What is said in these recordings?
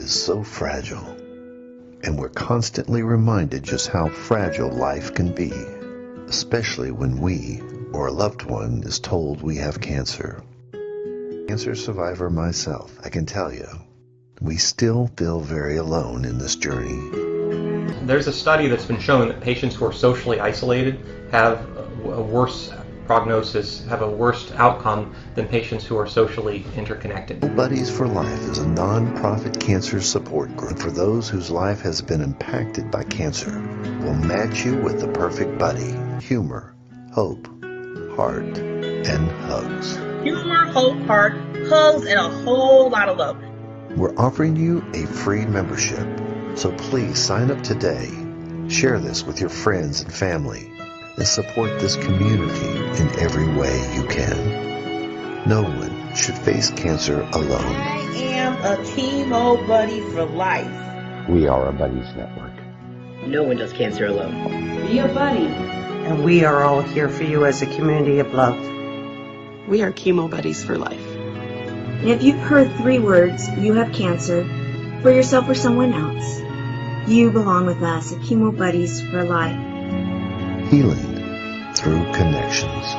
is so fragile, and we're constantly reminded just how fragile life can be, especially when we or a loved one is told we have cancer. Cancer survivor myself, I can tell you, we still feel very alone in this journey. There's a study that's been showing that patients who are socially isolated have a worse prognosis, have a worse outcome than patients who are socially interconnected. Buddies for Life is a non-profit cancer support group for those whose life has been impacted by cancer. We'll match you with the perfect buddy. Humor, hope, heart, and hugs. Humor, hope, heart, hugs, and a whole lot of love. We're offering you a free membership, so please sign up today. Share this with your friends and family, and support this community in every way you can. No one should face cancer alone. I am a Chemo Buddy for Life. We are a Buddies Network. No one does cancer alone. Be a buddy. And we are all here for you as a community of love. We are Chemo Buddies for Life. And if you've heard 3 words, you have cancer, for yourself or someone else, you belong with us at Chemo Buddies for Life. Healing through connections.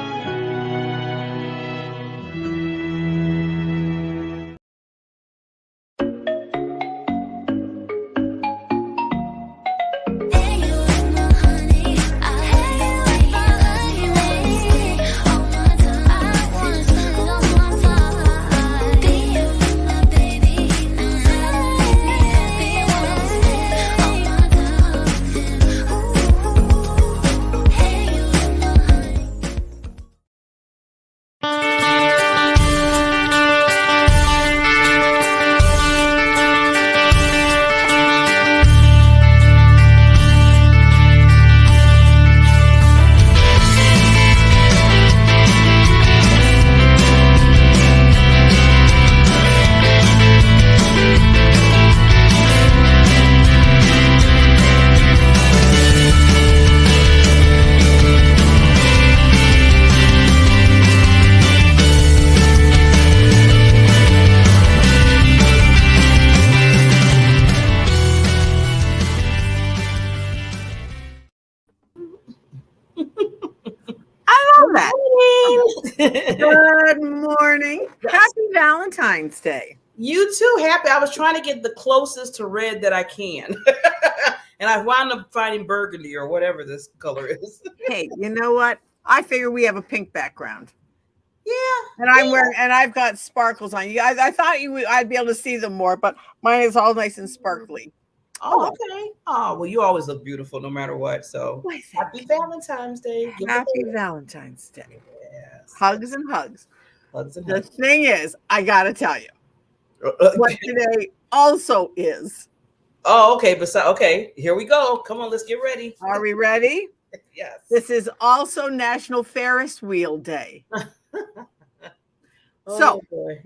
Good morning. Happy Valentine's Day. You too, happy. I was trying to get the closest to red that I can. And I wound up finding burgundy or whatever this color is. Hey, you know what? I figure we have a pink background. Yeah. And I'm wearing, and I've got sparkles on you. I thought I'd be able to see them more, but mine is all nice and sparkly. Oh, okay. Oh, well, you always look beautiful no matter what. So happy Valentine's Day. Happy Valentine's Day. Yes. Hugs and hugs. Hugs and The hugs. thing is, I got to tell you, what today also is. Oh, okay. Okay, here we go. Come on, let's get ready. Are we ready? Yes. This is also National Ferris Wheel Day. Oh, So, boy.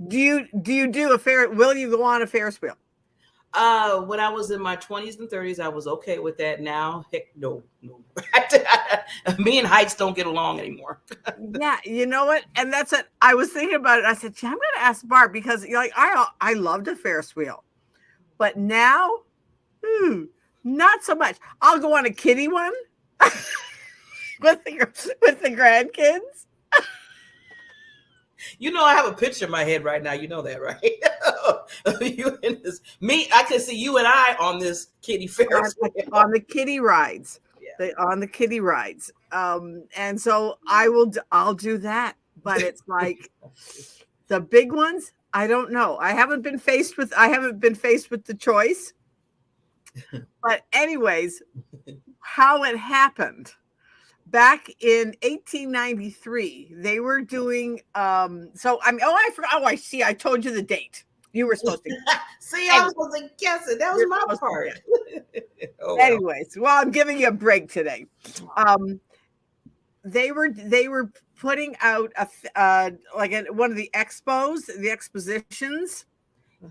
do you do a Ferris? Will you go on a Ferris wheel? When I was in my 20s and 30s, I was okay with that. Now, heck, no. Me and heights don't get along anymore. Yeah, you know what? And that's it. I was thinking about it. I said, I'm going to ask Barb because I loved a Ferris wheel, but now, not so much. I'll go on a kiddie one with the grandkids. You know, I have a picture in my head right now. You know that, right? You and this, me, I can see you and I on this kiddie Ferris wheel. On the kiddie rides. Yeah. On the kiddie rides. And so I'll do that. But it's like the big ones, I don't know. I haven't been faced with the choice. But anyways, how it happened. Back in 1893, they were doing I forgot. Oh, I see. I told you the date. You were supposed to. See, I was supposed to guess it. That was my part. Oh, well. Anyways, well, I'm giving you a break today. They were putting out one of the expos, the expositions,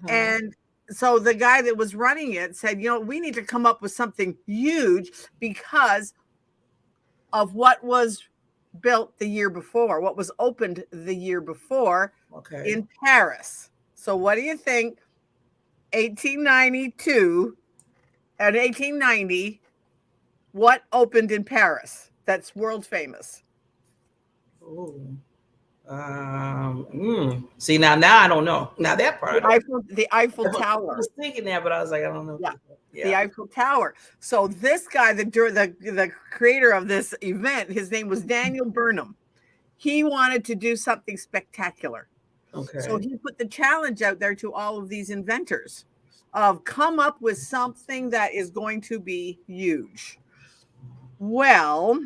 and so the guy that was running it said, we need to come up with something huge because of what was built the year before, what was opened the year before in Paris. So what do you think 1892 and 1890, what opened in Paris that's world famous? Oh. See, now I don't know. Now that part, The Eiffel Tower. I was thinking that, but I was like, I don't know. Yeah. The Eiffel Tower. So this guy, the creator of this event, his name was Daniel Burnham. He wanted to do something spectacular. Okay. So he put the challenge out there to all of these inventors of come up with something that is going to be huge. Well,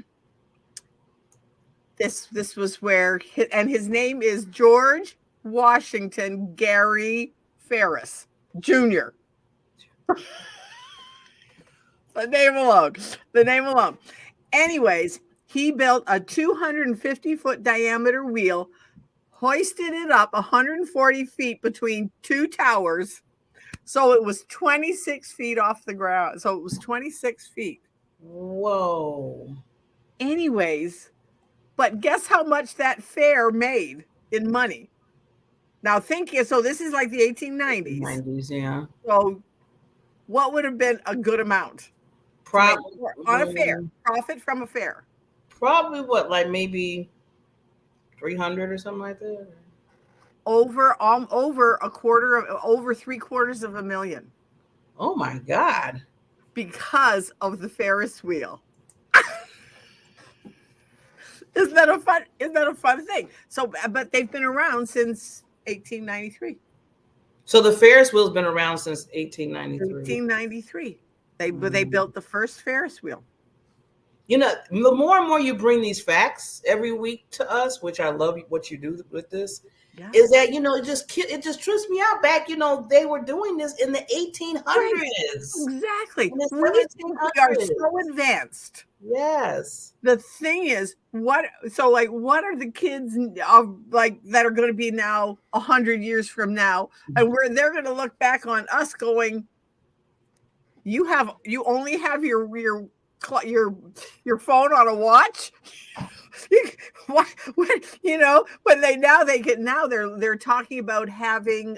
this was where, and his name is George Washington Gary Ferris Jr. The name alone. Anyways, he built a 250-foot diameter wheel, hoisted it up 140 feet between two towers. So it was 26 feet off the ground. So it was 26 feet. Whoa. Anyways, but guess how much that fair made in money? Now so this is like the 1890s. 90s, yeah. So what would have been a good amount? Probably on a fair, profit from a fair. Probably what, like maybe 300 or something like that? Over $750,000. Oh my God. Because of the Ferris wheel. Isn't that a fun thing? So, but they've been around since 1893. So the Ferris wheel's been around since 1893. 1893. They built the first Ferris wheel. You know, the more and more you bring these facts every week to us, which I love what you do with this, is that, you know, it just trips me out. Back, you know, they were doing this in the 1800s. Right. Exactly. We are so advanced. Yes. The thing is, what are the kids of that are going to be now 100 years from now, and they're going to look back on us going, you only have your phone on a watch. What, you know, when they're talking about having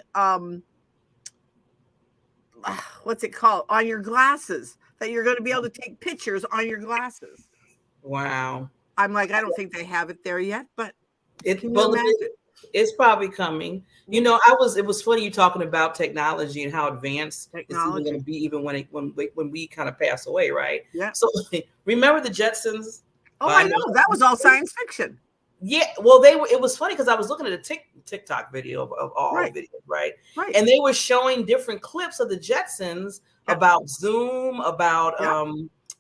what's it called, on your glasses, that you're going to be able to take pictures on your glasses. Wow. I'm like, I don't think they have it there yet, but it's probably coming. You know, it was funny you talking about technology and how advanced it's even going to be, even when we kind of pass away, right? Yeah. So remember the Jetsons? Oh, I know. That was all science fiction. Yeah. Well, it was funny because I was looking at a TikTok video of all videos, right? Right. And they were showing different clips of the Jetsons about Zoom, about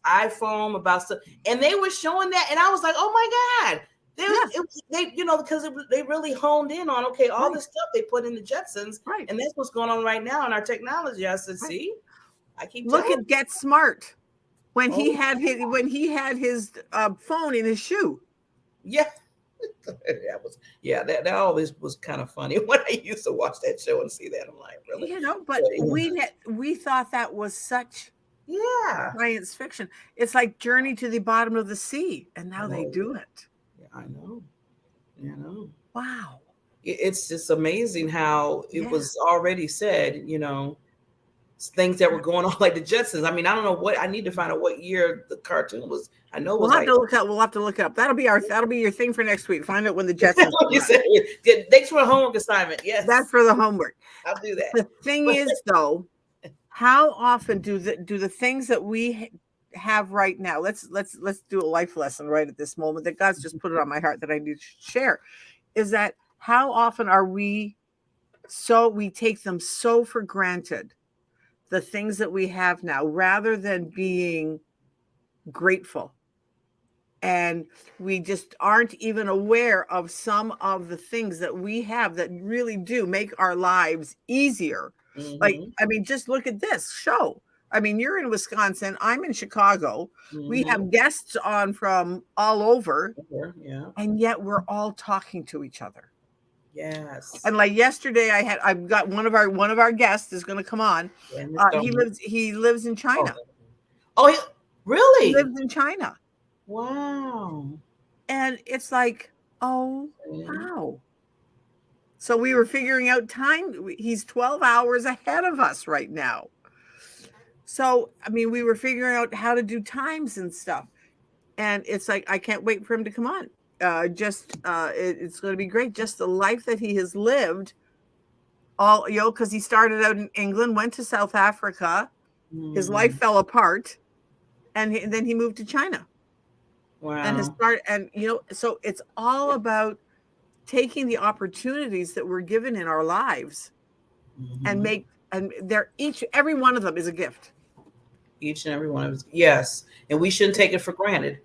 iPhone, about stuff, and they were showing that, and I was like, oh my God. They you know, because they really honed in on, okay, all the stuff they put in the Jetsons, and that's what's going on right now in our technology. I said, see, I keep look at Get Smart when he had his phone in his shoe. Yeah, that always was kind of funny when I used to watch that show and see that. I'm like, really, you know, but we thought that was such science fiction. It's like Journey to the Bottom of the Sea, and now they do it. I know. You know. Wow. It's just amazing how it was already said, you know, things that were going on like the Jetsons. I mean, I don't know I need to find out what year the cartoon was. I know we'll have to look it up. That'll be your thing for next week. Find out when the Jetsons. You said, thanks for the homework assignment. Yes. That's for the homework. I'll do that. The thing is though, how often do the things that we have right now, let's do a life lesson right at this moment that God's just put it on my heart that I need to share, is that how often are we take them so for granted, the things that we have now, rather than being grateful, and we just aren't even aware of some of the things that we have that really do make our lives easier. Like, I mean, just look at this show. I mean, you're in Wisconsin. I'm in Chicago. We have guests on from all over. And yet we're all talking to each other. Yes. And like yesterday, I've got one of our guests is going to come on. He lives in China. Oh, really? He lives in China. Wow. And it's like, oh, wow. So we were figuring out time. He's 12 hours ahead of us right now. So, I mean, we were figuring out how to do times and stuff. And it's like, I can't wait for him to come on. It's going to be great. Just the life that he has lived. Because he started out in England, went to South Africa. His life fell apart. And then he moved to China. Wow. So it's all about taking the opportunities that we're given in our lives and every one of them is a gift. Each and every one of us. Yes. And we shouldn't take it for granted.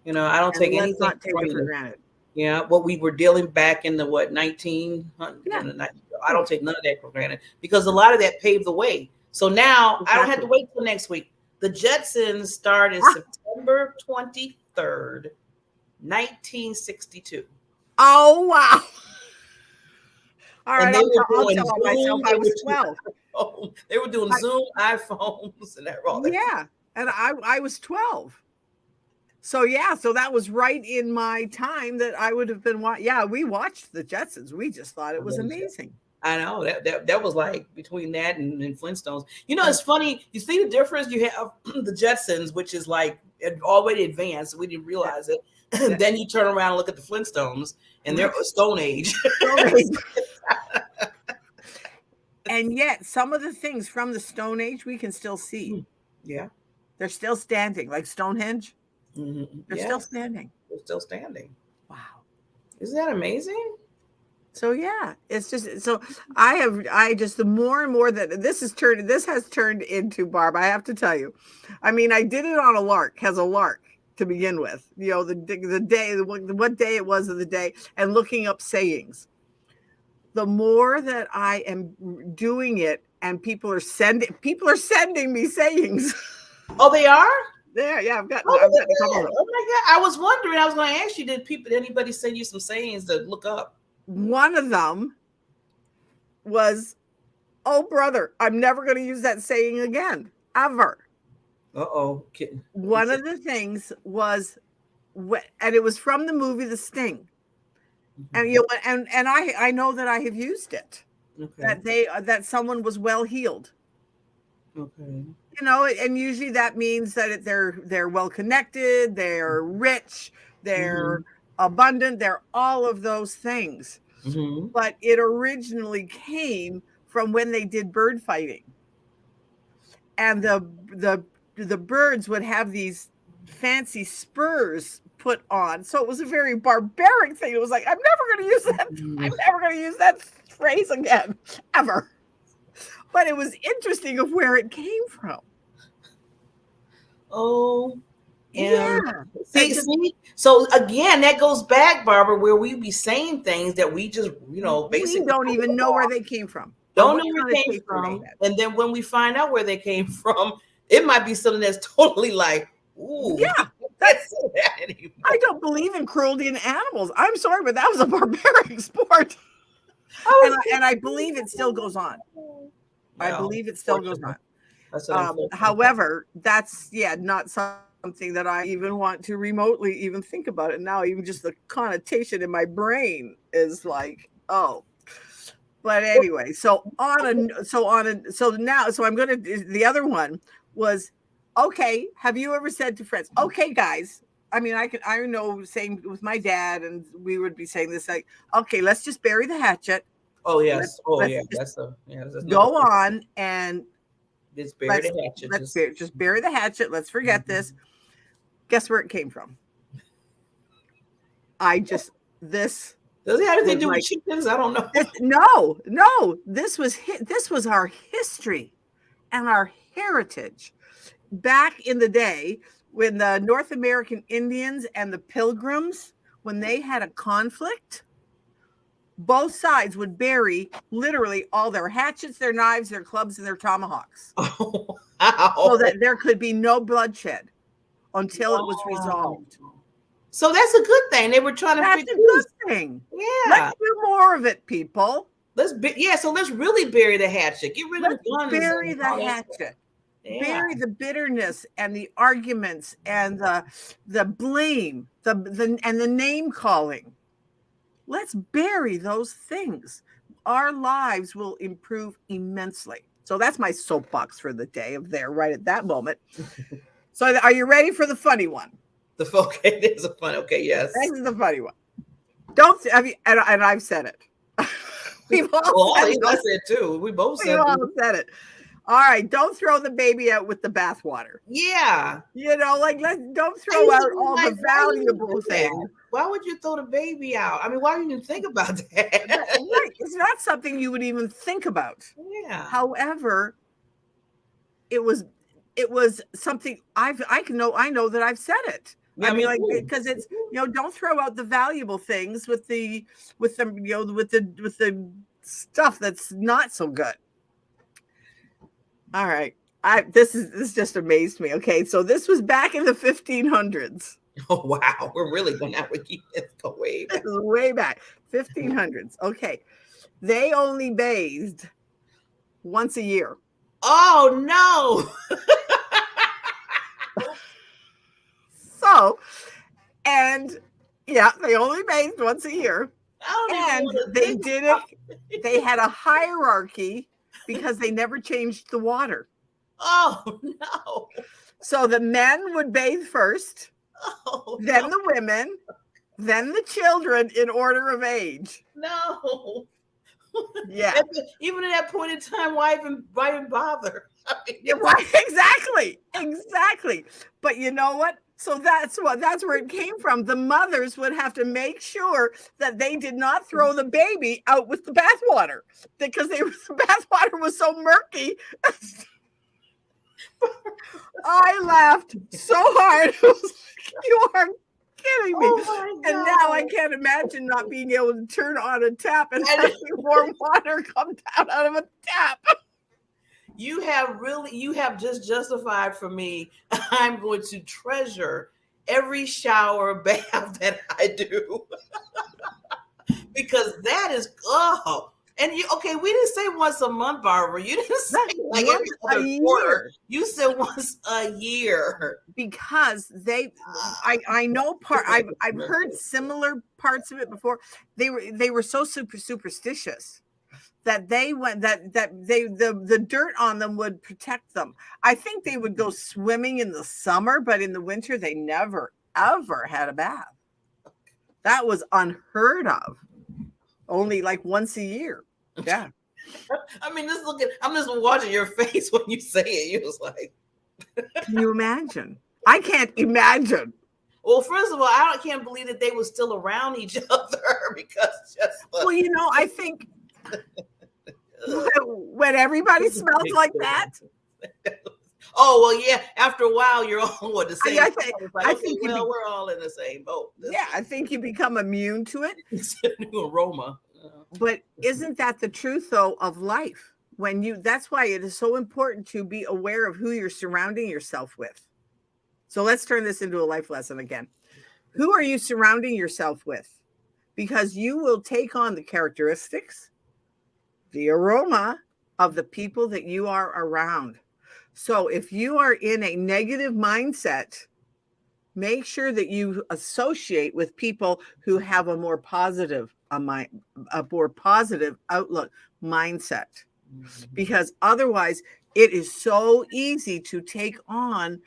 I don't take anything for granted. Yeah. What we were dealing back in the 1900s. Yeah. I don't take none of that for granted because a lot of that paved the way. So now I don't have to wait till next week. The Jetsons started September 23rd, 1962. Oh, wow. All right, and they were I'll doing tell Zoom, myself I was 12. They were doing Zoom, iPhones, and all that. Yeah, and I was 12. So that was right in my time that I would have been. We watched the Jetsons. We just thought it was amazing. I know that was like between that and Flintstones. It's funny. You see the difference. You have the Jetsons, which is like already advanced. We didn't realize it. And then you turn around and look at the Flintstones, and they're Stone Age. And yet, some of the things from the Stone Age we can still see. Yeah, they're still standing, like Stonehenge. Mm-hmm. They're still standing. They're still standing. Wow, isn't that amazing? So it's just so the more and more that this has turned into, Barb, I have to tell you. I mean, I did it on a lark to begin with, the day, what day it was of the day, and looking up sayings. The more that I am doing it, and people are sending me sayings. Oh, they are? Yeah, I've got a couple of them. Oh my God! I was wondering. I was going to ask you, did anybody send you some sayings to look up? One of them was, "Oh, brother, I'm never going to use that saying again, ever." Uh-oh. One of the things was, and it was from the movie The Sting. Mm-hmm. And I know that I have used it. Okay. That someone was well healed. Okay. And usually that means that they're well connected, they're rich, they're abundant, they're all of those things. Mm-hmm. But it originally came from when they did bird fighting. And the birds would have these fancy spurs put on. So it was a very barbaric thing. It was like, I'm never going to use that. I'm never going to use that phrase again, ever. But it was interesting of where it came from. Oh, yeah. See, so again, that goes back, Barbara, where we be saying things that we just, basically we don't even know where they came from. Don't know where they came from. And then when we find out where they came from, it might be something that's totally like, ooh. Yeah. I don't believe in cruelty in animals. I'm sorry, but that was a barbaric sport. And I believe it still goes on. I believe it still goes on. However, that's not something that I even want to remotely even think about it now. Even just the connotation in my brain is like, oh. But anyway, so I'm going to. The other one was, okay. Have you ever said to friends, okay, guys? I mean, I know saying with my dad, and we would be saying this like, okay, let's just bury the hatchet. Oh yes. That's go on and just bury the hatchet. Just bury the hatchet. Let's forget this. Guess where it came from? Does it have anything to do with chickens? I don't know. No. This was our history and our heritage. Back in the day, when the North American Indians and the Pilgrims, when they had a conflict, both sides would bury literally all their hatchets, their knives, their clubs, and their tomahawks. Oh, wow. So that there could be no bloodshed until it was resolved. So that's a good thing. They were trying to That's a good thing. Yeah. Let's do more of it, people. So let's really bury the hatchet. Get rid of guns. Bury the hatchet. Yeah. Bury the bitterness and the arguments and the blame, and the name calling. Let's bury those things. our lives will improve immensely. So that's my soapbox for the day of there right at that moment. So are you ready for the funny one? Okay, there's a fun. Okay, yes. This is the funny one. Don't have you, and I've said it. We've all said it. I said too. We both said it. All right, don't throw the baby out with the bathwater. Yeah. Don't throw out all the valuable things. Why would you throw the baby out? I mean, why didn't you think about that? Right. It's not something you would even think about. Yeah. However, it was something I know that I've said it. Yeah, I mean, because it's, don't throw out the valuable things with the stuff that's not so good. All right. This just amazed me. Okay. So this was back in the 1500s. Oh, wow. We're really going to have to keep this way back. This is way back. 1500s. Okay. They only bathed once a year. Oh, no. They only bathed once a year. And they did it. They had a hierarchy because they never changed the water. Oh, no. So the men would bathe first, then the women, then the children in order of age. No. Yeah. Even at that point in time, why even bother? I mean, Exactly. But you know what? So that's where it came from. The mothers would have to make sure that they did not throw the baby out with the bathwater because the bathwater was so murky. I laughed so hard. You are kidding me. And now I can't imagine not being able to turn on a tap and having warm water come down out of a tap. You have just justified for me. I'm going to treasure every shower bath that I do. Because that is, and we didn't say once a month, Barbara. You didn't say like every other quarter. You said once a year. Because I know I've heard similar parts of it before. They were so superstitious that the dirt on them would protect them. I think they would go swimming in the summer, but in the winter they never ever had a bath. That was unheard of. Only like once a year. Yeah. I mean, I'm just watching your face when you say it. You was like, can you imagine? I can't imagine. Well, first of all, I can't believe that they were still around each other because I think when everybody smells like that. Oh, well, yeah. After a while, you're all the same. I think we're all in the same boat. I think you become immune to it. It's a new aroma. But isn't that the truth, though, of life? That's why it is so important to be aware of who you're surrounding yourself with. So let's turn this into a life lesson again. Who are you surrounding yourself with? Because you will take on the characteristics, the aroma of the people that you are around. So if you are in a negative mindset, make sure that you associate with people who have a more positive outlook mindset, because otherwise it is so easy to take on,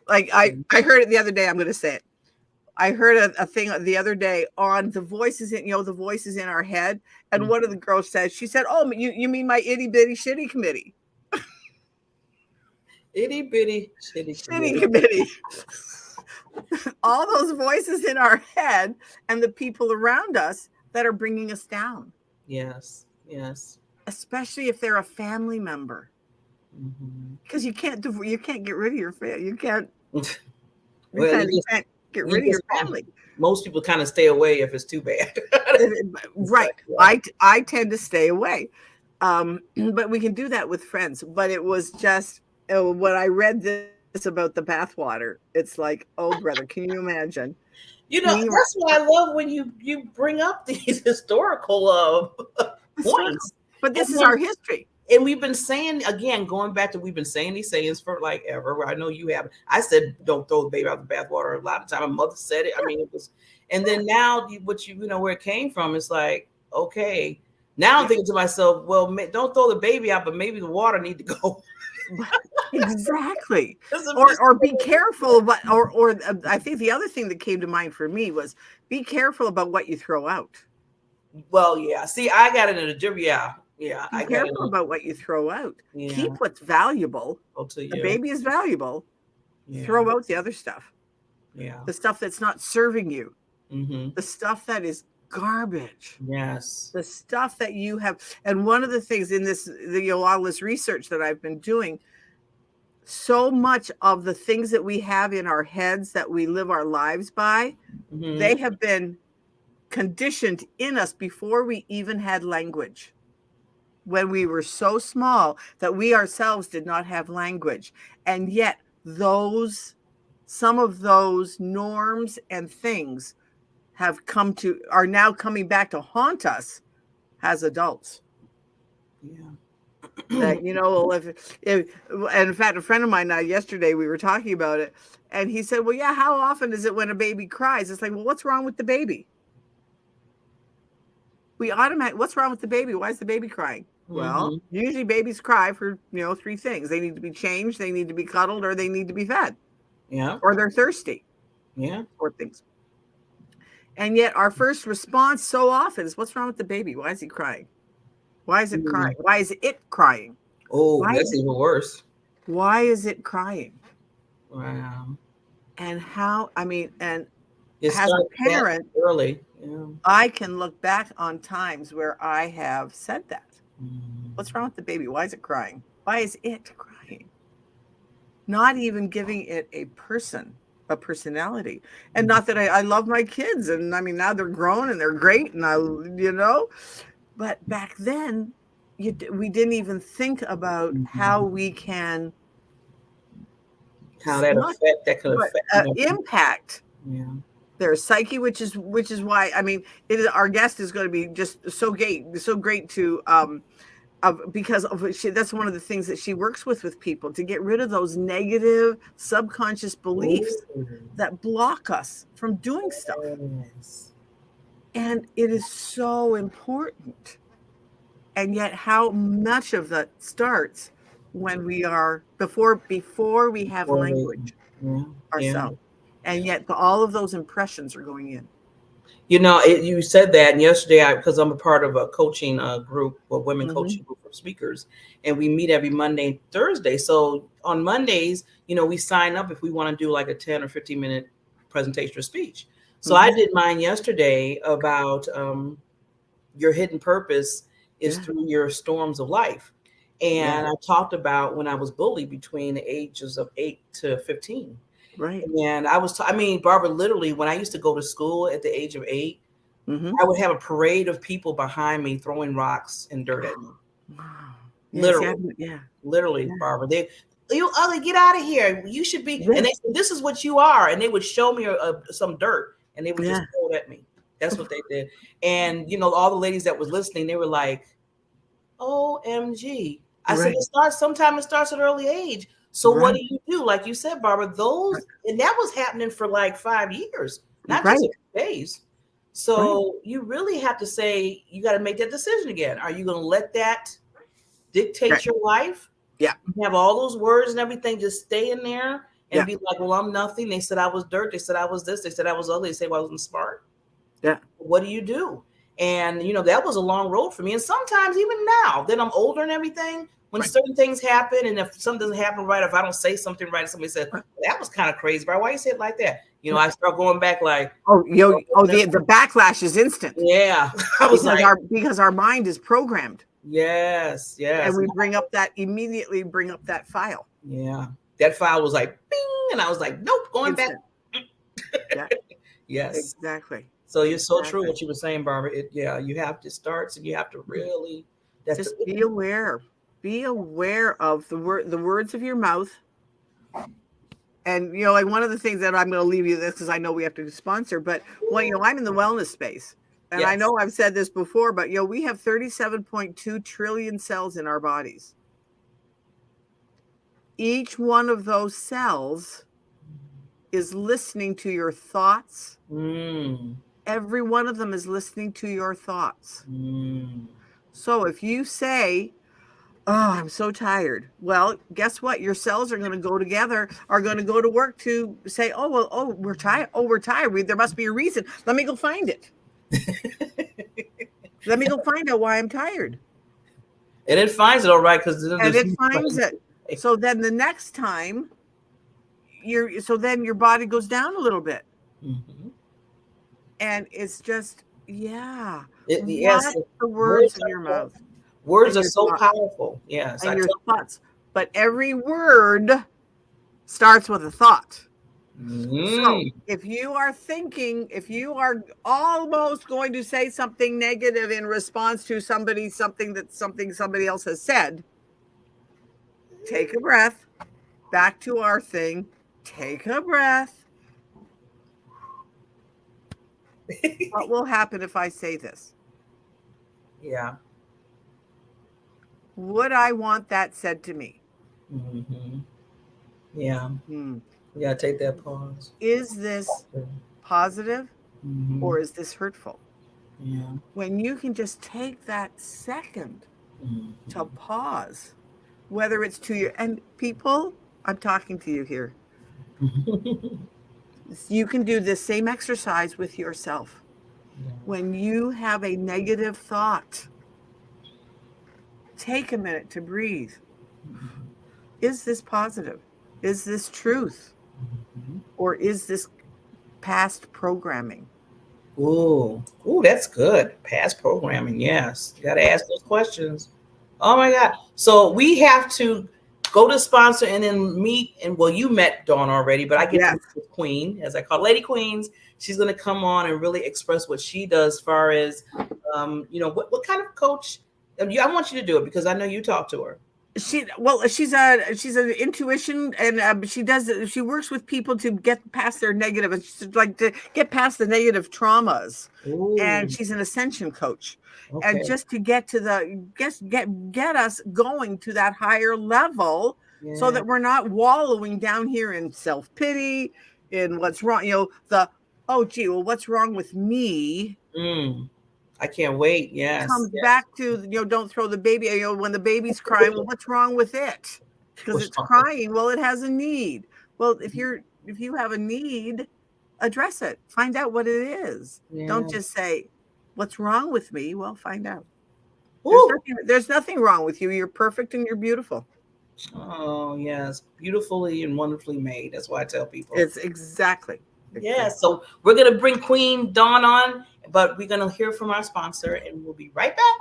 like I heard it the other day. I'm going to say it. I heard a thing the other day on the voices in our head. And one of the girls said, she said, "Oh, you mean my itty bitty shitty committee?" Itty bitty shitty committee. All those voices in our head and the people around us that are bringing us down. Yes. Especially if they're a family member. Because you can't get rid of your family. You can't get rid of your family. Most people kind of stay away if it's too bad. Right. I tend to stay away. But we can do that with friends. But it was just when I read this about the bathwater, it's like, oh, brother, can you imagine? That's why I love when you bring up these historical points. But this is our history. And we've been saying, again, going back to, we've been saying these sayings for like ever. I know you have. I said, don't throw the baby out the bathwater a lot of time. My mother said it. I mean, it was, and then now where it came from, it's like, okay, Now I'm thinking to myself, well, don't throw the baby out, but maybe the water need to go. Exactly. Or be careful about, or I think the other thing that came to mind for me was be careful about what you throw out. Well, yeah. See, I got it in a different, yeah. Be careful about what you throw out. Yeah. Keep what's valuable. To you. The baby is valuable. Yeah. Throw out the other stuff. Yeah. The stuff that's not serving you. Mm-hmm. The stuff that is garbage. Yes. The stuff that you have. And one of the things in this, all this research that I've been doing, so much of the things that we have in our heads that we live our lives by, they have been conditioned in us before we even had language. When we were so small that we ourselves did not have language. And yet some of those norms and things are now coming back to haunt us as adults. Yeah. That, and in fact, a friend of mine yesterday, we were talking about it, and he said, well, yeah, how often is it when a baby cries? It's like, well, what's wrong with the baby? What's wrong with the baby? Why is the baby crying? Well, usually babies cry for, 3 things. They need to be changed, they need to be cuddled, or they need to be fed. Yeah. Or they're thirsty. Yeah. 4 things. And yet our first response so often is, what's wrong with the baby? Why is he crying? Why is it crying? Why is it crying? Oh, that's even worse. Why is it crying? Wow. And and as a parent, early, yeah. I can look back on times where I have said that. What's wrong with the baby? Why is it crying? Why is it crying? Not even giving it a personality. And not that I love my kids, and now they're grown and they're great, and but back then we didn't even think about how we can could affect impact their psyche, which is why our guest is going to be just so great to because that's one of the things that she works with people, to get rid of those negative subconscious beliefs that block us from doing stuff. And it is so important. And yet how much of that starts when we are before we have language ourselves. And yet all of those impressions are going in. You said that, and yesterday, because I'm a part of a coaching group, a women coaching group for speakers, and we meet every Monday and Thursday. So on Mondays, we sign up if we want to do like a 10 or 15 minute presentation or speech. So I did mine yesterday about your hidden purpose is through your storms of life. And I talked about when I was bullied between the ages of 8 to 15. Right. And Barbara, literally, when I used to go to school at the age of 8, I would have a parade of people behind me throwing rocks and dirt at me. Wow. Literally, Barbara. You ugly, get out of here. You should be. And they said, this is what you are. And they would show me some dirt, and they would just throw it at me. That's what they did. And, all the ladies that was listening, they were like, OMG. I said, sometimes it starts at an early age. So what do you do? Like you said, Barbara, and that was happening for like 5 years, not just days. So you really have to say, you got to make that decision again. Are you going to let that dictate your life? Yeah. You have all those words and everything, just stay in there and be like, well, I'm nothing. They said I was dirt. They said I was this. They said I was ugly. They said, well, I wasn't smart. Yeah. What do you do? And, that was a long road for me. And sometimes even now that I'm older and everything, when certain things happen, and if something doesn't happen right, if I don't say something right, somebody says, that was kind of crazy, bro. Why you say it like that? I start going back like, the backlash is instant. Yeah. Because our mind is programmed. Yes. And we immediately bring up that file. Yeah. That file was like, bing, and I was like, nope, going instant. Back. Yes. Exactly. So you're so true what you were saying, Barbara. You have to start, and you have to really just be aware. Be aware of the words of your mouth. And, like one of the things that I'm going to leave you this, because I know we have to sponsor, but I'm in the wellness space. And I know I've said this before, but, we have 37.2 trillion cells in our bodies. Each one of those cells is listening to your thoughts. Every one of them is listening to your thoughts. So if you say, oh, I'm so tired. Well, guess what? Your cells are going to go together, are going to go to work to say, oh, well, oh, we're tired. Oh, we're tired. There must be a reason. Let me go find it. Let me go find out why I'm tired. And it finds it all right because it finds it. So then the next time then your body goes down a little bit. Mm-hmm. And it's just, yes, the words in your mouth. Words are so powerful. Yes. And your thoughts. But every word starts with a thought. So if you are thinking, if you are almost going to say something negative in response to somebody somebody else has said, take a breath. Back to our thing. Take a breath. What will happen if I say this? Yeah. Would I want that said to me? Mm-hmm. Yeah. Yeah, take that pause. Is this positive or is this hurtful? Yeah. When you can just take that second to pause, whether it's to your, and people, I'm talking to you here. You can do this same exercise with yourself. Yeah. When you have a negative thought, take a minute to breathe. Is this positive? Is this truth? Or is this past programming? Ooh, that's good. Past programming, yes. You got to ask those questions. Oh my God. So we have to go to sponsor and then meet. And well, you met Dawn already, but I get to meet the Queen, as I call Lady Queens. She's going to come on and really express what she does as far as, what kind of coach. I want you to do it because I know you talk to her. She's an intuition, and she works with people to get past their negative, and she's like to get past the negative traumas. Ooh. And she's an ascension coach. Okay. And just to get to get us going to that higher level, so that we're not wallowing down here in self-pity, in what's wrong, what's wrong with me? I can't wait. Yes. Comes back to, don't throw the baby, when the baby's crying, well, what's wrong with it? Because it's crying. Well, it has a need. Well, if you have a need, address it. Find out what it is. Yeah. Don't just say, what's wrong with me? Well, find out. There's nothing wrong with you. You're perfect and you're beautiful. Oh, yes. Beautifully and wonderfully made. That's why I tell people. It's exactly. Yeah. So we're going to bring Queen Dawn on, but we're going to hear from our sponsor and we'll be right back.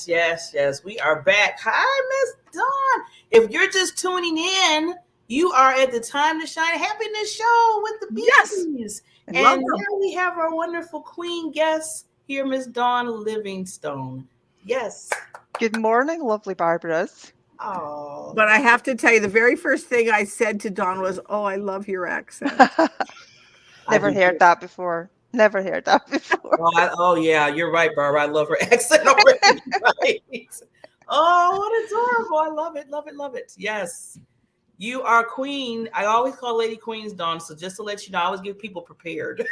Yes. We are back. Hi, Miss Dawn. If you're just tuning in, you are at the Time to Shine Happiness Show with the Bees. Yes. And now we have our wonderful queen guest here, Miss Dawn Livingstone. Yes. Good morning, lovely Barbaras. Oh. But I have to tell you, the very first thing I said to Dawn was, "Oh, I love your accent." Never heard that before. Never heard that before. Yeah, you're right, Barbara. I love her accent already. Right. Oh, what adorable. I love it. Yes. You are queen. I always call Lady Queens Dawn. So just to let you know, I always give people prepared.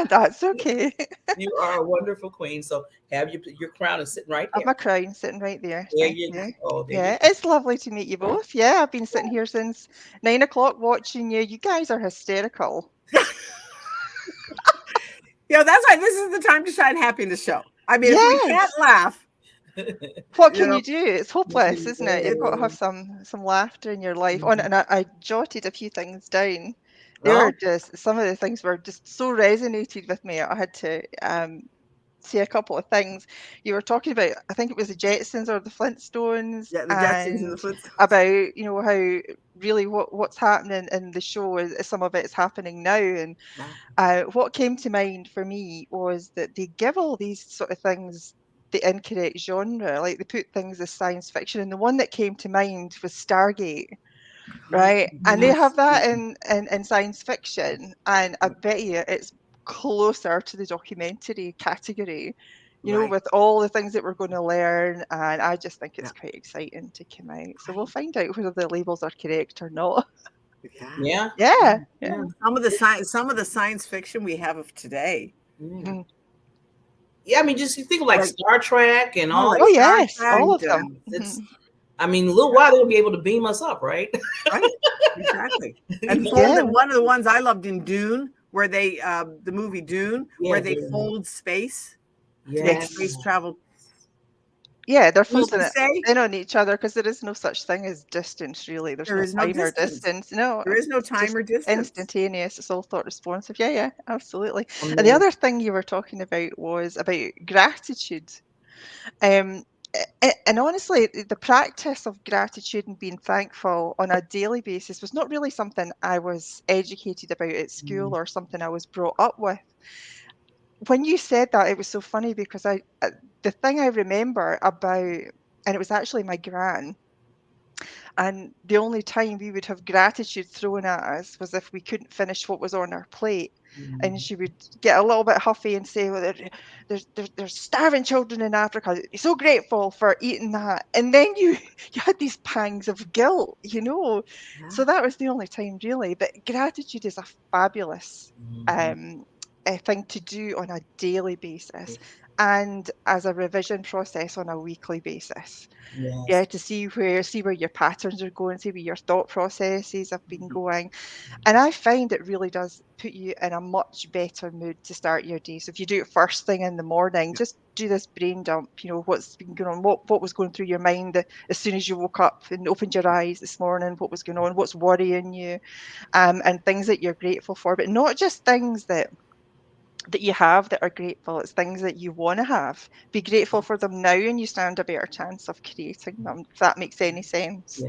That's okay. You are a wonderful queen. So have your crown is sitting right there. My crown sitting right there. There you go. Oh, there you go. It's lovely to meet you both. Yeah, I've been sitting here since 9 o'clock watching you. You guys are hysterical. That's why this is the Time to Shine Happiness Show. I mean, if we can't laugh, what can you do? It's hopeless, isn't it? You've got to have some laughter in your life. Oh, and I jotted a few things down. They were just, some of the things were just so resonated with me. I had to say a couple of things. You were talking about, I think it was the Jetsons or the Flintstones, Yeah, the Jetsons and the Flintstones. about, you know, how really what's happening in the show is some of it's happening now. And what came to mind for me was that they give all these sort of things the incorrect genre, like they put things as science fiction, and the one that came to mind was Stargate. Right, and they have that in science fiction, and I bet you it's closer to the documentary category, you know, with all the things that we're going to learn, and I just think it's quite exciting to come out. So we'll find out whether the labels are correct or not. Yeah. Some of the science fiction we have of today. Yeah, I mean, just you think of like Star Trek and all. Oh yes, all of them. It's, I mean, a little while they'll be able to beam us up, right? Right, exactly. And one of the ones I loved in Dune, where they the movie Dune, where they fold space to make space travel. Yeah, they're folding it in on each other because there is no such thing as distance, really. There is no no time or distance. No, there is no time or distance. Instantaneous. It's all thought responsive. Yeah, absolutely. And the other thing you were talking about was about gratitude. And honestly, the practice of gratitude and being thankful on a daily basis was not really something I was educated about at school or something I was brought up with. When you said that, it was so funny because the thing I remember about, and it was actually my gran, and the only time we would have gratitude thrown at us was if we couldn't finish what was on our plate. And she would get a little bit huffy and say, well, there's starving children in Africa. You're so grateful for eating that. And then you had these pangs of guilt, you know. So that was the only time, really. But gratitude is a fabulous thing to do on a daily basis and as a revision process on a weekly basis. Yeah, to see where your patterns are going, see where your thought processes have been going. And I find it really does put you in a much better mood to start your day. So if you do it first thing in the morning, just do this brain dump, you know, what's been going on, what was going through your mind as soon as you woke up and opened your eyes this morning, what was going on, what's worrying you, and things that you're grateful for, but not just things that you have that are grateful. It's things that you want to have. Be grateful for them now and you stand a better chance of creating them, if that makes any sense.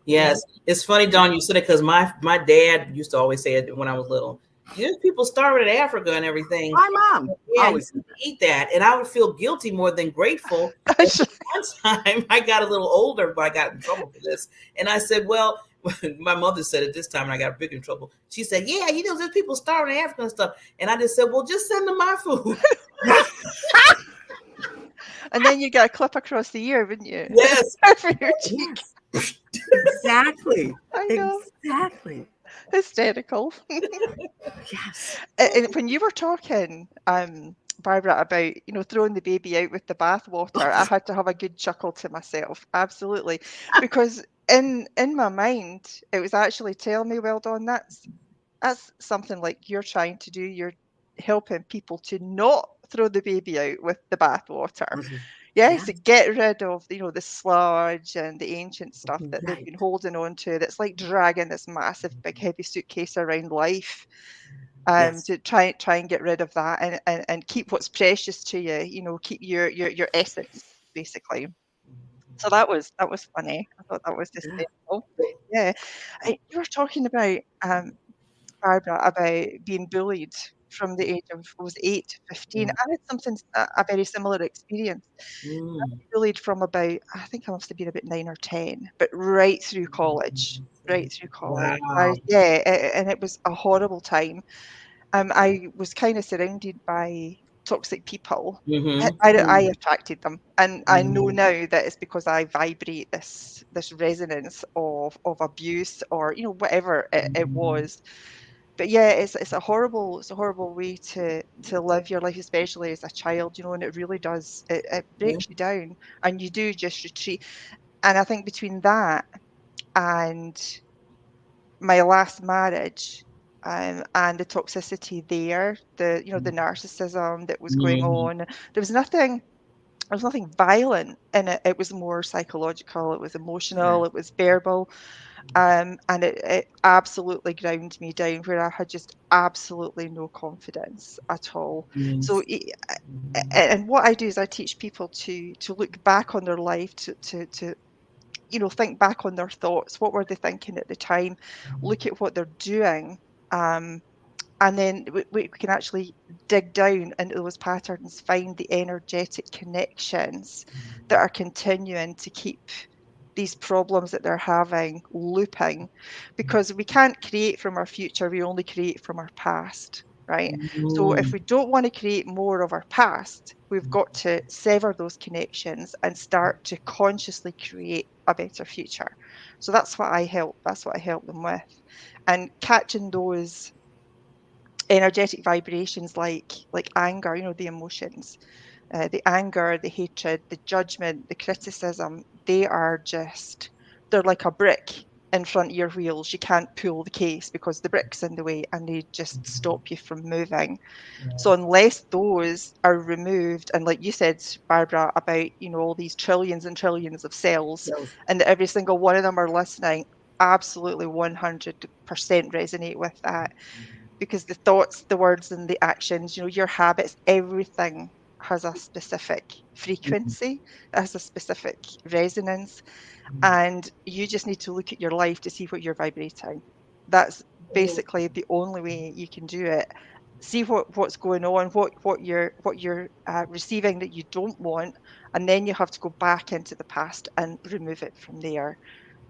Yes. It's funny, Dawn, you said it because my dad used to always say it when I was little. There's people starving in Africa and everything. My mom always eat that, and I would feel guilty more than grateful. One time I got a little older, but I got in trouble for this. And I said, well, my mother said it this time, and I got big in trouble. She said, yeah, you know, there's people starving in Africa and stuff. And I just said, well, just send them my food. And then you get a clip across the ear, wouldn't you? Yes. For your cheek. Exactly. I know. Exactly. Hysterical. Yes. And when you were talking, Barbara, about, you know, throwing the baby out with the bathwater, I had to have a good chuckle to myself. Absolutely. Because in my mind, it was actually telling me, well done, that's something like you're trying to do. You're helping people to not throw the baby out with the bathwater. Yes, get rid of, you know, the sludge and the ancient stuff that they've been holding on to. That's like dragging this massive, big, heavy suitcase around life. To try and get rid of that and keep what's precious to you. You know, keep your essence, basically. So that was funny. I thought that was hysterical. Yeah, you were talking about Barbara, about being bullied from the age of 8 to 15. I had something a very similar experience. I was bullied from about, I think I must have been about 9 or 10, but right through college. Wow. And it was a horrible time. I was kind of surrounded by toxic people. I attracted them, and I know now that it's because I vibrate this resonance of abuse, or, you know, whatever it was. But yeah, it's a horrible way to live your life, especially as a child, you know, and it really does, it breaks you down, and you do just retreat. And I think between that and my last marriage, and the toxicity there, the narcissism that was going on, there was nothing There was nothing violent in it. It was more psychological, it was emotional, it was verbal. And it absolutely ground me down where I had just absolutely no confidence at all. So, and what I do is I teach people to look back on their life, to think back on their thoughts. What were they thinking at the time? Look at what they're doing. And then we can actually dig down into those patterns, find the energetic connections that are continuing to keep these problems that they're having looping, because we can't create from our future, we only create from our past, right? So if we don't want to create more of our past, we've got to sever those connections and start to consciously create a better future. So that's what I help them with, and catching those energetic vibrations like anger, the emotions, the anger, the hatred, the judgment, the criticism. They're like a brick in front of your wheels. You can't pull the case because the brick's in the way, and they just stop you from moving. So unless those are removed, and like you said, Barbara, about all these trillions and trillions of cells, and every single one of them are listening, absolutely 100% resonate with that. Because the thoughts, the words, and the actions, your habits, everything has a specific frequency, it has a specific resonance, and you just need to look at your life to see what you're vibrating. That's basically the only way you can do it. See what's going on, what you're receiving that you don't want, and then you have to go back into the past and remove it from there.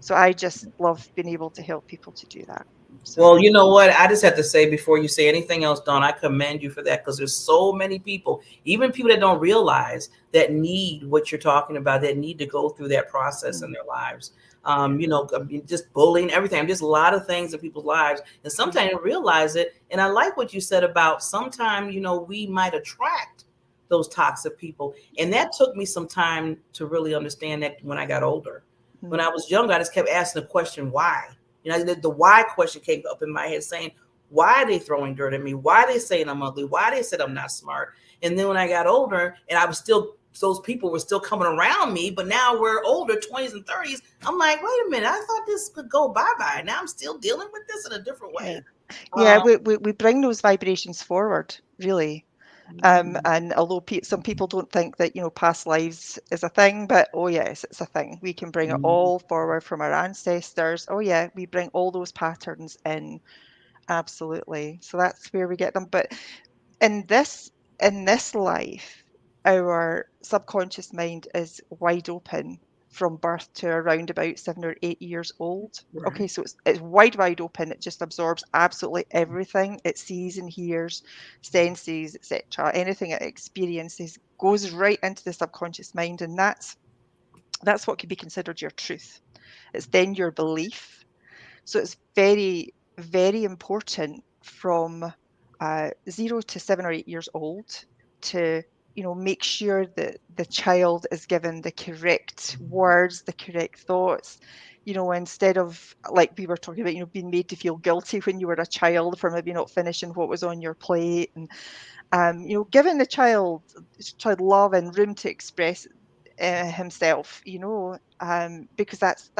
So I just love being able to help people to do that. So, well, you know what? I just have to say before you say anything else, Dawn, I commend you for that, because there's so many people, even people that don't realize, that need what you're talking about, that need to go through that process in their lives. Just bullying, everything, just a lot of things in people's lives. And sometimes you realize it. And I like what you said about sometimes, we might attract those toxic people. And that took me some time to really understand that when I got older. When I was younger, I just kept asking the question, why? The why question came up in my head, saying, why are they throwing dirt at me? Why are they saying I'm ugly? Why they said I'm not smart? And then when I got older, and those people were still coming around me, but now we're older, 20s and 30s. I'm like, wait a minute, I thought this could go bye-bye. Now I'm still dealing with this in a different way. Yeah, we bring those vibrations forward, really. And although some people don't think that, past lives is a thing, but oh yes, it's a thing. We can bring it all forward from our ancestors. Oh yeah, we bring all those patterns in. Absolutely. So that's where we get them. But in this life, our subconscious mind is wide open from birth to around about 7 or 8 years old. Right. Okay, so it's wide open. It just absorbs absolutely everything it sees and hears, senses, etc. Anything it experiences goes right into the subconscious mind, and that's what could be considered your truth. It's then your belief. So it's very, very important from 0 to 7 or 8 years old to make sure that the child is given the correct words, the correct thoughts, instead of, like we were talking about, being made to feel guilty when you were a child for maybe not finishing what was on your plate, and giving the child love and room to express himself, because that's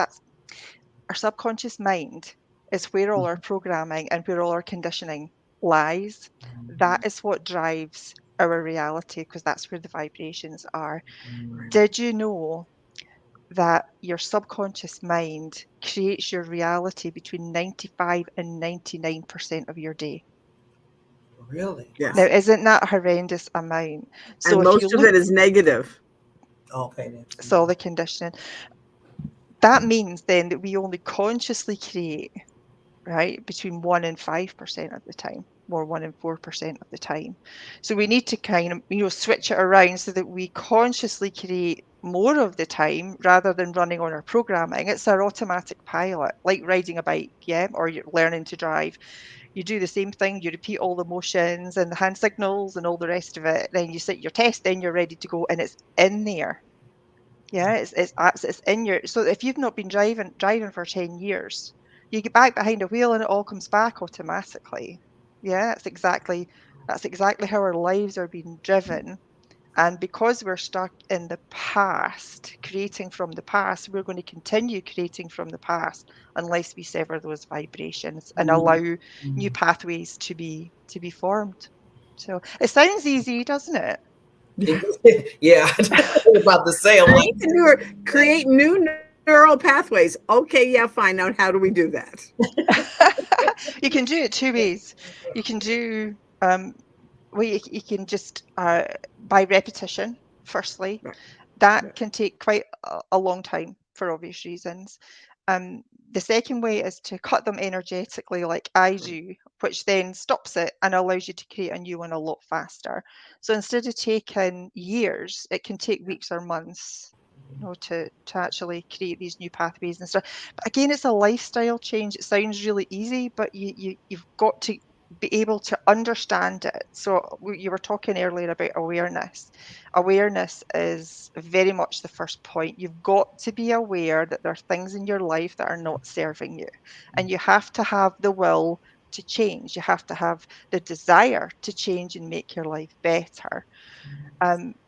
our subconscious mind is where all our programming and where all our conditioning lies. That is what drives our reality, because that's where the vibrations are. Did you know that your subconscious mind creates your reality between 95 and 99% of your day? Really? Yes. Now, isn't that a horrendous amount? So and most of it is negative. Okay. So the conditioning. That means then that we only consciously create, right, between 1 and 5% of the time, or 1 and 4% of the time. So we need to kind of, switch it around so that we consciously create more of the time rather than running on our programming. It's our automatic pilot, like riding a bike, yeah, or you're learning to drive. You do the same thing, you repeat all the motions and the hand signals and all the rest of it. Then you sit your test, then you're ready to go, and it's in there. Yeah, it's in your. So if you've not been driving for 10 years, you get back behind a wheel and it all comes back automatically. Yeah, that's exactly how our lives are being driven. And because we're stuck in the past, creating from the past, we're going to continue creating from the past unless we sever those vibrations and allow new pathways to be formed. So it sounds easy, doesn't it? Yeah, I was about to say, I'm like, create new neural pathways. Okay, yeah, fine. Now, how do we do that? You can do it two ways. You can do you can just by repetition. Firstly, that can take quite a long time for obvious reasons. The second way is to cut them energetically, like I do, which then stops it and allows you to create a new one a lot faster. So instead of taking years, it can take weeks or months, to actually create these new pathways and stuff. But again, it's a lifestyle change. It sounds really easy, but you've got to be able to understand it. So you were talking earlier about awareness. Awareness is very much the first point. You've got to be aware that there are things in your life that are not serving you, and you have to have the will to change. You have to have the desire to change and make your life better.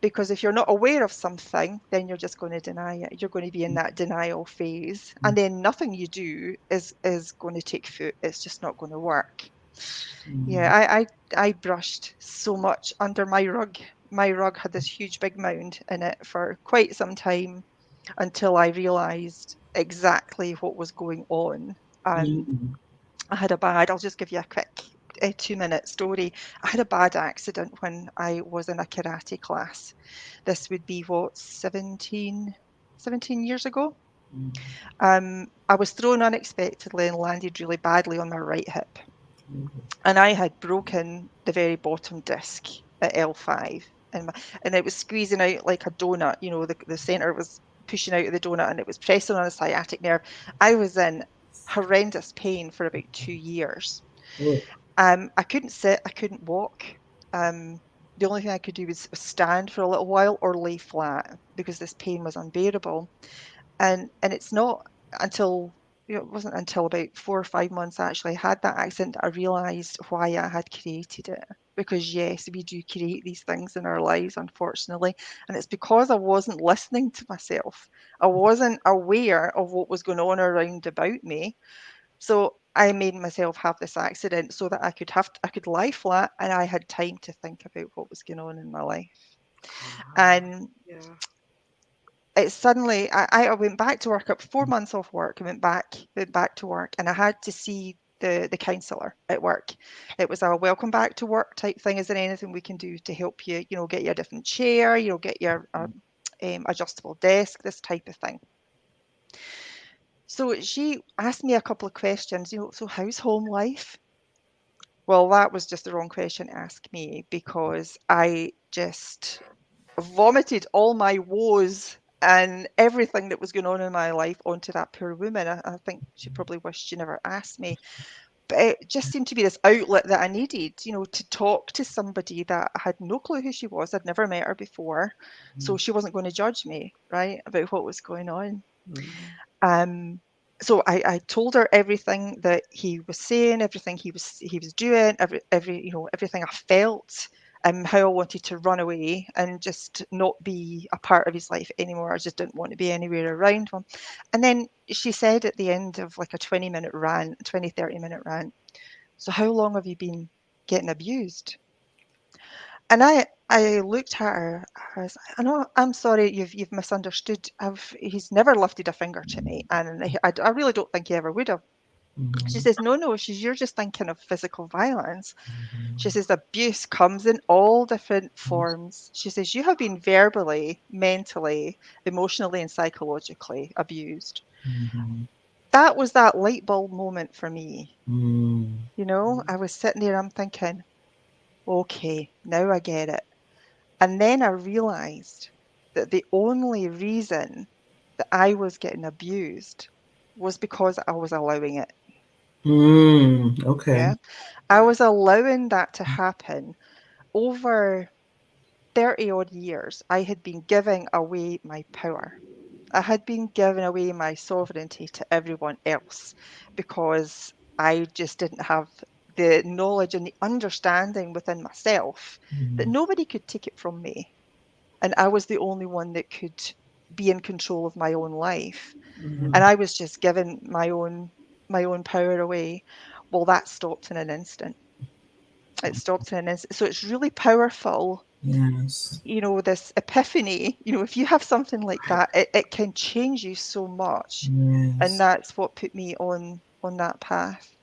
Because if you're not aware of something, then you're just going to deny it. You're going to be in that denial phase, and then nothing you do is going to take foot. It's just not going to work. Yeah, I brushed so much under my rug. My rug had this huge big mound in it for quite some time until I realized exactly what was going on. I had I'll just give you a quick 2-minute story. I had a bad accident when I was in a karate class. This would be 17 years ago. I was thrown unexpectedly and landed really badly on my right hip. And I had broken the very bottom disc at L5, and it was squeezing out like a donut. The center was pushing out of the donut, and it was pressing on the sciatic nerve. I was in horrendous pain for about 2 years. I couldn't sit, I couldn't walk. The only thing I could do was stand for a little while or lay flat because this pain was unbearable. And it's not until it wasn't until about 4 or 5 months I actually had that accident that I realised why I had created it. Because yes, we do create these things in our lives, unfortunately, and it's because I wasn't listening to myself. I wasn't aware of what was going on around about me. So I made myself have this accident so that I could lie flat and I had time to think about what was going on in my life. And it suddenly I went back to work. Up 4 months off work. I went back to work, and I had to see the counsellor at work. It was a welcome back to work type thing. Is there anything we can do to help you? Get you a different chair. Get your adjustable desk. This type of thing. So she asked me a couple of questions. So how's home life? Well, that was just the wrong question to ask me, because I just vomited all my woes and everything that was going on in my life onto that poor woman. I think she probably wished she never asked me. But it just seemed to be this outlet that I needed, to talk to somebody that I had no clue who she was. I'd never met her before. So she wasn't going to judge me, right, about what was going on. So I told her everything that he was saying, everything he was doing, everything I felt, how I wanted to run away and just not be a part of his life anymore. I just didn't want to be anywhere around him. And then she said at the end of like a 30 minute rant, so how long have you been getting abused? And I looked at her. I'm sorry, you've misunderstood. He's never lifted a finger to me, and I really don't think he ever would have. She says, no, you're just thinking of physical violence. She says, abuse comes in all different forms. She says, you have been verbally, mentally, emotionally, and psychologically abused. That was that light bulb moment for me. I was sitting there, I'm thinking, okay, now I get it. And then I realized that the only reason that I was getting abused was because I was allowing it. Okay. Yeah. I was allowing that to happen. Over 30 odd years, I had been giving away my power. I had been giving away my sovereignty to everyone else because I just didn't have the knowledge and the understanding within myself that nobody could take it from me. and I was the only one that could be in control of my own life, Mhm. and I was just giving my own power away. Well, that stopped in an instant. It stopped in an instant. So it's really powerful. Yes. You know, this epiphany, you know, if you have something like that, it can change you so much. Yes. And that's what put me on that path.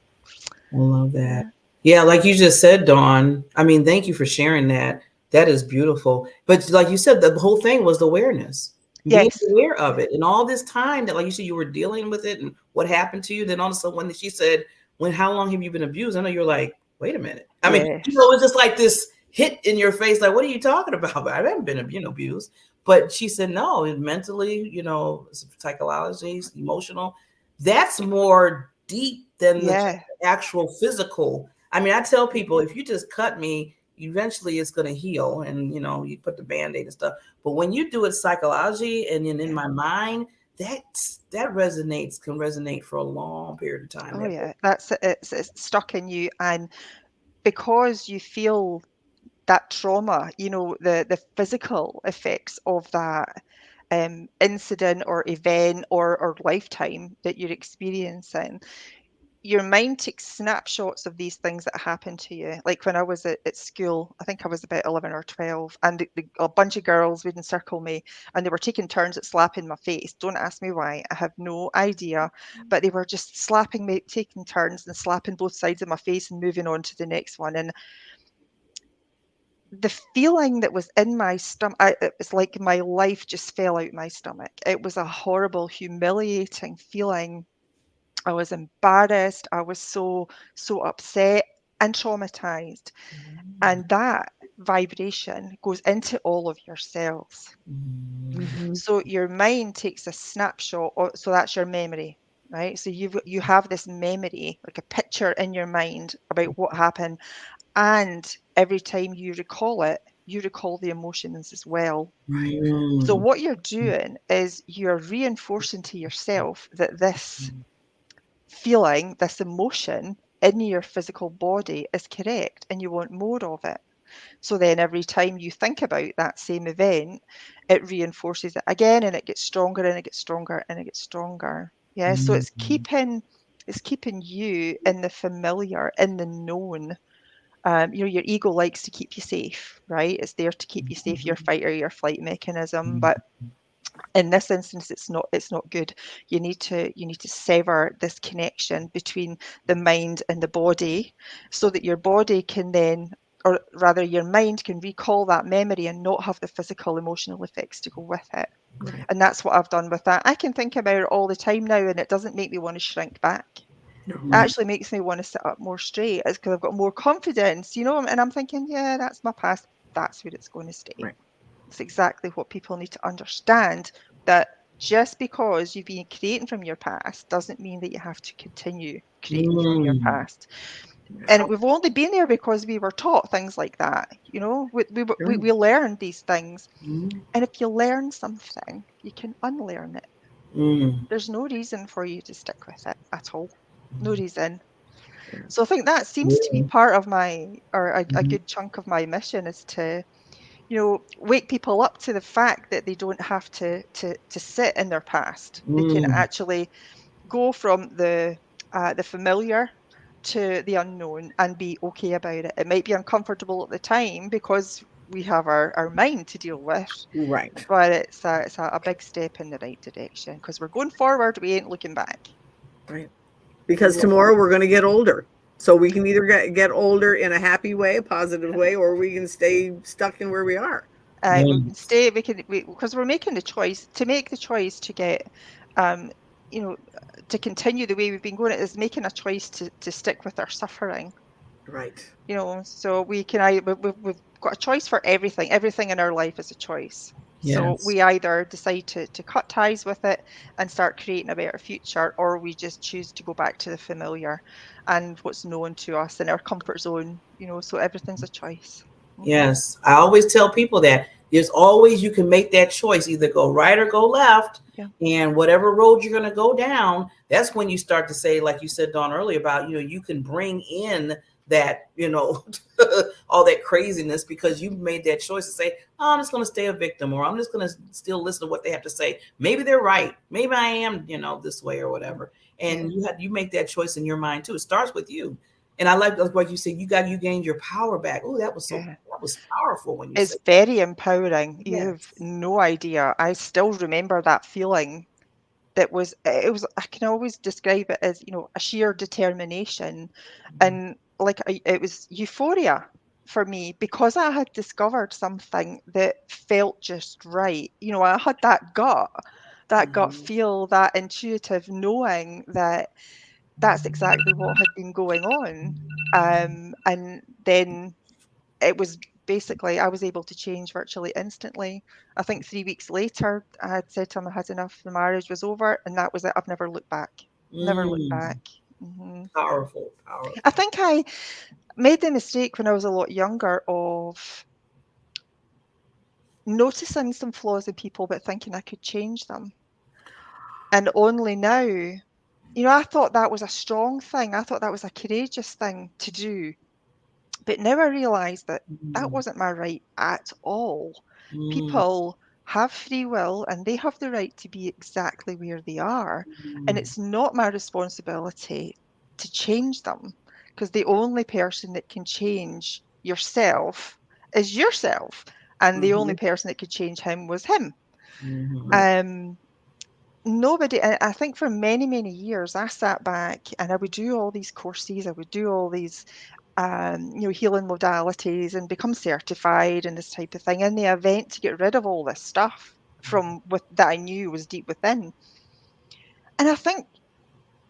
I love that. Yeah, like you just said, Dawn. I mean, thank you for sharing that. That is beautiful. But like you said, the whole thing was the awareness. Being Yes. aware of it. And all this time that, like you said, you were dealing with it and what happened to you. Then all of a sudden, when she said, how long have you been abused? I know you're like, wait a minute. I mean, Yes. you know, it's just like this hit in your face. Like, what are you talking about? I haven't been, abused. But she said, no, mentally, psychology, emotional. That's more deep than the actual physical. I mean, I tell people, if you just cut me, eventually it's going to heal, and you put the Band-Aid and stuff. But when you do it psychology and in my mind, that can resonate for a long period of time. Oh yeah, it's stuck in you, and because you feel that trauma, the physical effects of that incident or event or lifetime that you're experiencing, your mind takes snapshots of these things that happen to you. Like when I was at school, I think I was about 11 or 12, and a bunch of girls would encircle me, and they were taking turns at slapping my face. Don't ask me why. I have no idea. But they were just slapping me, taking turns and slapping both sides of my face and moving on to the next one. And the feeling that was in my stomach, it was like my life just fell out my stomach. It was a horrible, humiliating feeling. I was embarrassed. I was so upset and traumatized. And that vibration goes into all of your cells. So your mind takes a snapshot, so that's your memory, right? So you have this memory, like a picture in your mind about what happened. And every time you recall it, you recall the emotions as well. So what you're doing is you're reinforcing to yourself that this feeling, this emotion in your physical body is correct and you want more of it. So then every time you think about that same event, it reinforces it again, and it gets stronger and it gets stronger and it gets stronger. Yeah. So it's keeping you in the familiar, in the known. Your ego likes to keep you safe, right? It's there to keep you safe, your fight or your flight mechanism. But in this instance, it's not good. You need to sever this connection between the mind and the body, so that your body can then, or rather your mind can recall that memory and not have the physical emotional effects to go with it. And that's what I've done with that. I can think about it all the time now, and it doesn't make me want to shrink back. It actually makes me want to sit up more straight. It's because I've got more confidence, and I'm thinking, yeah, that's my past. That's where it's going to stay. It's exactly what people need to understand, that just because you've been creating from your past doesn't mean that you have to continue creating from your past. And we've only been there because we were taught things like that. We learned these things. And if you learn something, you can unlearn it. There's no reason for you to stick with it at all. No reason. So I think that seems to be part of a good chunk of my mission, is to wake people up to the fact that they don't have to sit in their past. They can actually go from the familiar to the unknown and be okay about it. It might be uncomfortable at the time because we have our mind to deal with, but it's a big step in the right direction, because we're going forward. We ain't looking back. Right. Because tomorrow we're going to get older. So we can either get older in a happy way, a positive way, or we can stay stuck in where we are. We can stay. Because we're making the choice. To make the choice to get, to continue the way we've been going, it is making a choice to stick with our suffering. Right. So we've got a choice for everything. Everything in our life is a choice. Yes. So we either decide to cut ties with it and start creating a better future, or we just choose to go back to the familiar and what's known to us in our comfort zone. So everything's a choice. Yes. I always tell people that there's always, you can make that choice, either go right or go left. Yeah. And whatever road you're going to go down, that's when you start to say, like you said, Dawn, earlier about, you can bring in that, all that craziness, because you made that choice to say, oh, I'm just going to stay a victim, or I'm just going to still listen to what they have to say. Maybe they're right. Maybe I am, this way or whatever. And you make that choice in your mind too. It starts with you. And I like what you said. You gained your power back. Oh, that was that was powerful when you It's said very empowering. You Yes. have no idea. I still remember that feeling. It was, I can always describe it as, a sheer determination. And like, it was euphoria for me, because I had discovered something that felt just right. I had that gut feel, that intuitive knowing that that's exactly what had been going on. And then it was basically, I was able to change virtually instantly. I think 3 weeks later, I had said to him I had enough, the marriage was over, and that was it. I've never looked back. Never looked back. Powerful. I think I made the mistake when I was a lot younger of noticing some flaws in people, but thinking I could change them. And only now, I thought that was a strong thing. I thought that was a courageous thing to do. But now I realise that that wasn't my right at all. People have free will and they have the right to be exactly where they are. And it's not my responsibility to change them, because the only person that can change yourself is yourself. And the only person that could change him was him. Nobody, I think for many, many years, I sat back and I would do all these courses, I would do all these healing modalities and become certified and this type of thing, in the event to get rid of all this stuff that I knew was deep within. And I think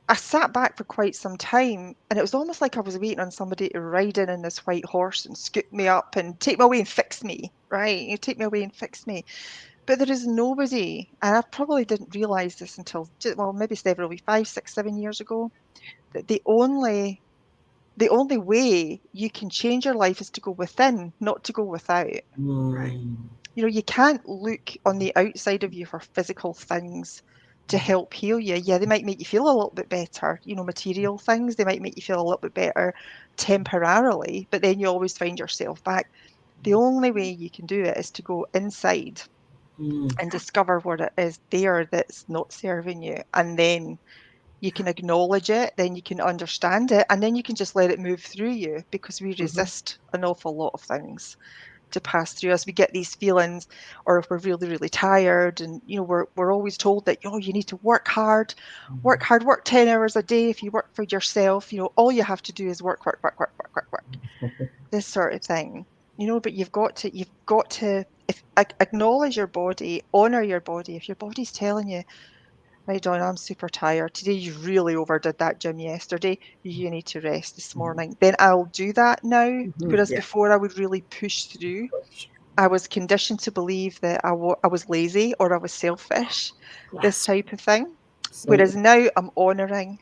I sat back for quite some time, and it was almost like I was waiting on somebody to ride in this white horse and scoop me up and take me away and fix me, right? You take me away and fix me. But there is nobody, and I probably didn't realise this until, maybe several, 5, 6, 7 years ago, that the only way you can change your life is to go within, not to go without. Right. You can't look on the outside of you for physical things to help heal you. Yeah, they might make you feel a little bit better, material things, they might make you feel a little bit better temporarily, but then you always find yourself back. The only way you can do it is to go inside and discover what it is there that's not serving you. And then you can acknowledge it, then you can understand it, and then you can just let it move through you, because we resist an awful lot of things to pass through us. We get these feelings, or if we're really, really tired, and we're always told that, you need to work hard, work 10 hours a day. If you work for yourself, all you have to do is work. This sort of thing. But you've got to acknowledge your body, honor your body. If your body's telling you, right, Dawn, I'm super tired today, you really overdid that gym yesterday, you need to rest this morning, then I'll do that now. Whereas before, I would really push through. I was conditioned to believe that I was lazy, or I was selfish, this type of thing. Whereas now I'm honouring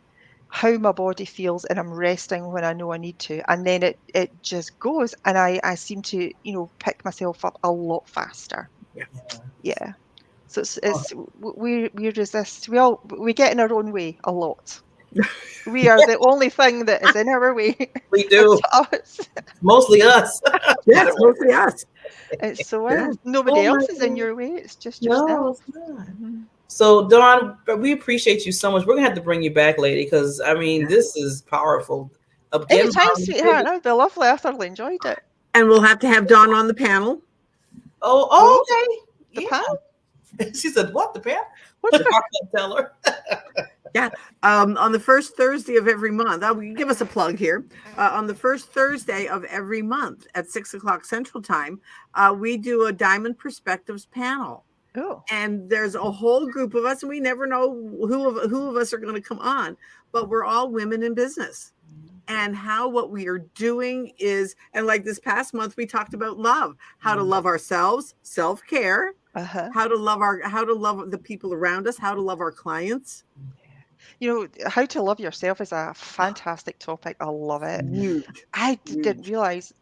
how my body feels, and I'm resting when I know I need to, and then it just goes, and I seem to pick myself up a lot faster. Yeah. So we resist. We get in our own way a lot. We are the only thing that is in our way. We do. Us. Mostly us. Yes, mostly us. It's nobody else is in your way. It's just yourself. So Dawn, we appreciate you so much. We're gonna have to bring you back, lady, because this is powerful. Again, anytime, sweetheart. That'd be lovely. I thoroughly enjoyed it. And we'll have to have Dawn on the panel. Oh, okay. The panel? She said, "What, the panel?" What's the tell her? Yeah. On the first Thursday of every month, give us a plug here. On the first Thursday of every month at 6:00 Central Time, we do a Diamond Perspectives panel. Oh. And there's a whole group of us, and we never know who of us are going to come on, but we're all women in business. And how what we are doing is, and like this past month, we talked about love, how to love ourselves, self-care, how to love the people around us, how to love our clients. How to love yourself is a fantastic topic. I love it. Huge. I didn't realize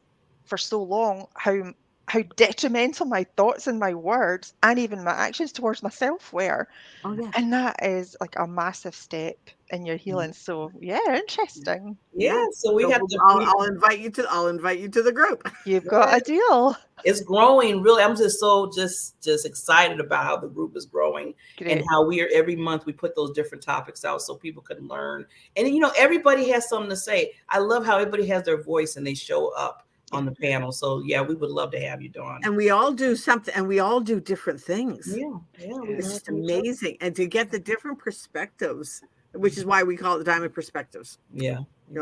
for so long how how detrimental my thoughts and my words and even my actions towards myself were. Oh yeah. And that is like a massive step in your healing. So yeah, interesting. Yeah, so we have to. I'll invite you to. I'll invite you to the group. You've got a deal. It's growing really. I'm just so just excited about how the group is growing. Great. And how we are every month we put those different topics out so people can learn. And you know, everybody has something to say. I love how everybody has their voice and they show up on the panel. So yeah, we would love to have you, Dawn. And we all do something, and we all do different things. Yeah. It's just amazing. And to get the different perspectives, which is why we call it the Diamond Perspectives. Yeah.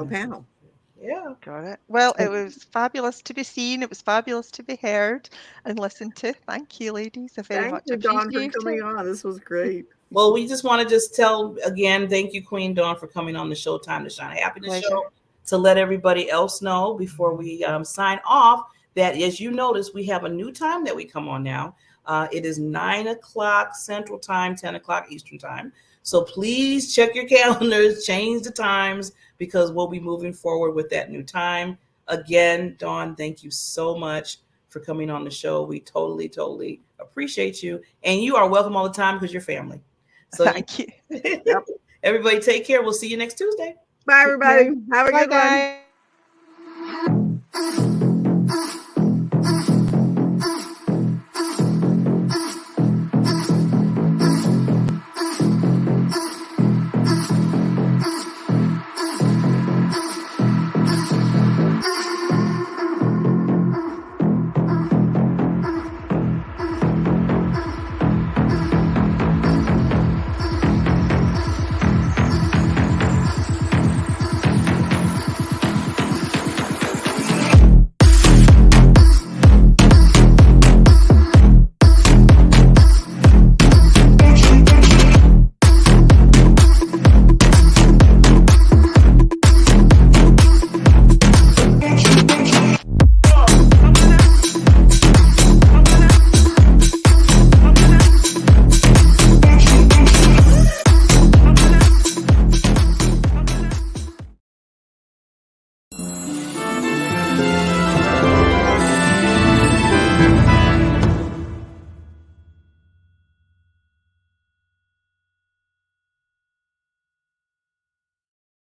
Panel. Yeah. Got it. Well, it was fabulous to be seen. It was fabulous to be heard and listened to. Thank you, ladies. I very much appreciate Dawn, for coming on. This was great. Well, we just want to just tell again, thank you, Queen Dawn, for coming on the Showtime to Shine Happiness show. To let everybody else know before we sign off that, as you notice, we have a new time that we come on now. It is 9 o'clock Central Time, 10 o'clock Eastern Time. So please check your calendars, change the times, because we'll be moving forward with that new time. Again, Dawn, thank you so much for coming on the show. We totally, totally appreciate you. And you are welcome all the time because you're family. So thank you. Yep. Everybody take care. We'll see you next Tuesday. Bye, everybody. Have a good one. Bye.